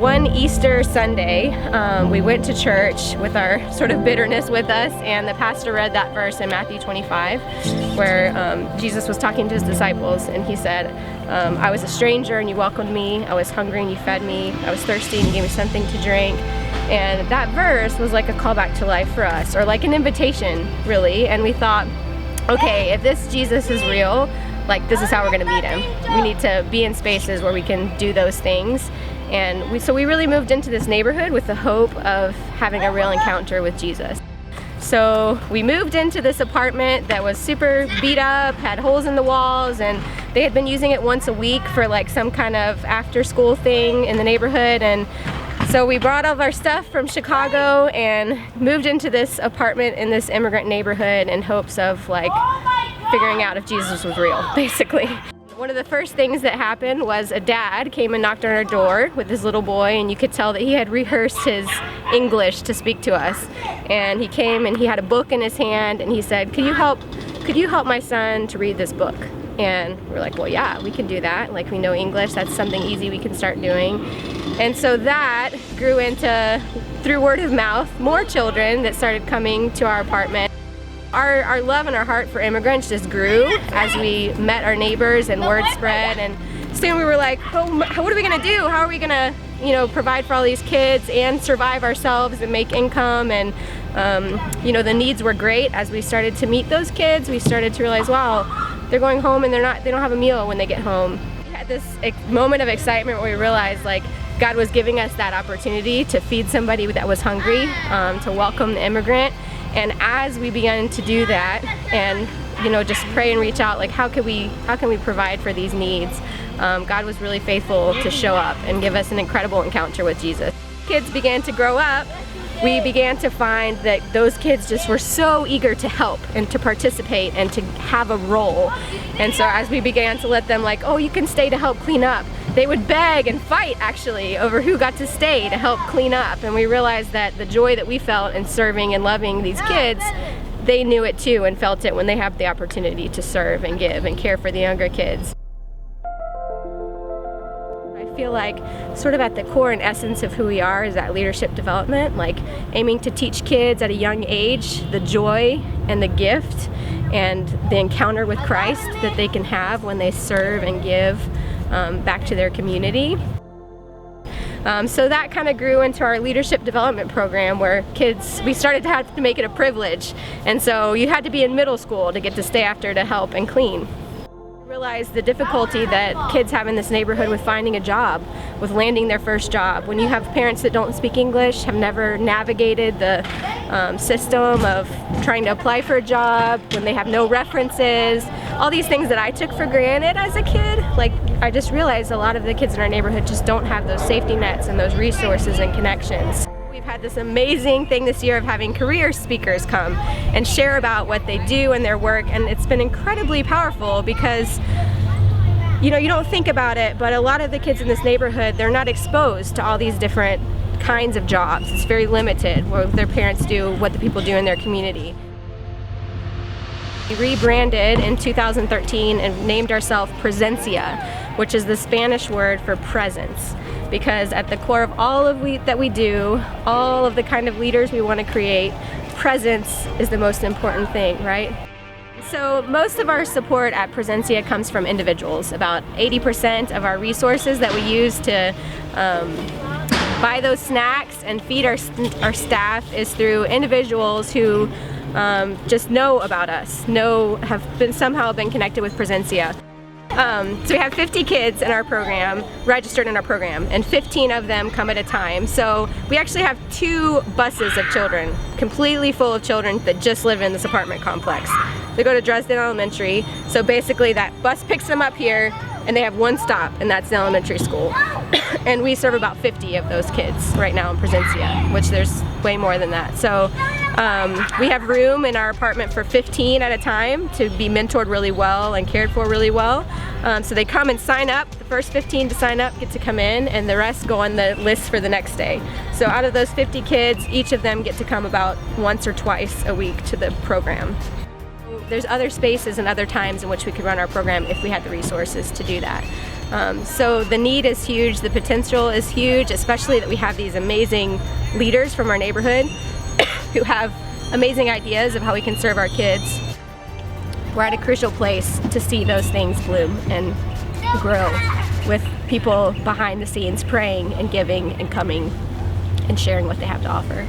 One Easter Sunday, we went to church with our sort of bitterness with us, and the pastor read that verse in Matthew 25 where Jesus was talking to his disciples, and he said, I was a stranger and you welcomed me, I was hungry and you fed me, I was thirsty and you gave me something to drink. And that verse was like a call back to life for us, or like an invitation really, and we thought, okay, if this Jesus is real, like this is how we're going to meet him. We need to be in spaces where we can do those things. And so we really moved into this neighborhood with the hope of having a real encounter with Jesus. So we moved into this apartment that was super beat up, had holes in the walls, and they had been using it once a week for like some kind of after school thing in the neighborhood. And so we brought all of our stuff from Chicago and moved into this apartment in this immigrant neighborhood in hopes of like figuring out if Jesus was real, basically. One of the first things that happened was a dad came and knocked on our door with his little boy, and you could tell that he had rehearsed his English to speak to us. And he came and he had a book in his hand and he said, could you help my son to read this book? And we're like, well, yeah, we can do that. Like, we know English, that's something easy we can start doing. And so that grew into, through word of mouth, more children that started coming to our apartment. Our love and our heart for immigrants just grew as we met our neighbors and word spread, and soon we were like, oh, what are we gonna do? How are we gonna, provide for all these kids and survive ourselves and make income? And the needs were great. As we started to meet those kids, we started to realize, wow, they're going home and they don't have a meal when they get home. We had this moment of excitement where we realized like God was giving us that opportunity to feed somebody that was hungry, to welcome the immigrant. And as we began to do that and just pray and reach out, like how can we provide for these needs, God was really faithful to show up and give us an incredible encounter with Jesus. Kids began to grow up. We began to find that those kids just were so eager to help and to participate and to have a role. And so as we began to let them like, oh, you can stay to help clean up, they would beg and fight actually over who got to stay to help clean up. And we realized that the joy that we felt in serving and loving these kids, they knew it too and felt it when they have the opportunity to serve and give and care for the younger kids. I feel like sort of at the core and essence of who we are is that leadership development, like aiming to teach kids at a young age the joy and the gift and the encounter with Christ that they can have when they serve and give back to their community. So that kind of grew into our leadership development program where we started to have to make it a privilege. And so you had to be in middle school to get to stay after to help and clean. Realize the difficulty that kids have in this neighborhood with finding a job, with landing their first job. When you have parents that don't speak English, have never navigated the system of trying to apply for a job, when they have no references, all these things that I took for granted as a kid, like I just realized a lot of the kids in our neighborhood just don't have those safety nets and those resources and connections. We've had this amazing thing this year of having career speakers come and share about what they do and their work, and it's been incredibly powerful because you don't think about it, but a lot of the kids in this neighborhood, they're not exposed to all these different kinds of jobs. It's very limited what their parents do, what the people do in their community. We rebranded in 2013 and named ourselves Presencia, which is the Spanish word for presence. Because at the core of all of that we do, all of the kind of leaders we want to create, presence is the most important thing, right? So most of our support at Presencia comes from individuals. About 80% of our resources that we use to buy those snacks and feed our staff is through individuals who just know about us, have somehow been connected with Presencia. So we have 50 kids in our program, registered in our program, and 15 of them come at a time. So we actually have 2 buses of children, completely full of children that just live in this apartment complex. They go to Dresden Elementary, so basically that bus picks them up here and they have one stop, and that's the elementary school. And we serve about 50 of those kids right now in Presencia, which there's way more than that. So we have room in our apartment for 15 at a time to be mentored really well and cared for really well. So they come and sign up. The first 15 to sign up get to come in, and the rest go on the list for the next day. So out of those 50 kids, each of them get to come about once or twice a week to the program. There's other spaces and other times in which we could run our program if we had the resources to do that. So the need is huge, the potential is huge, especially that we have these amazing leaders from our neighborhood who have amazing ideas of how we can serve our kids. We're at a crucial place to see those things bloom and grow, with people behind the scenes praying and giving and coming and sharing what they have to offer.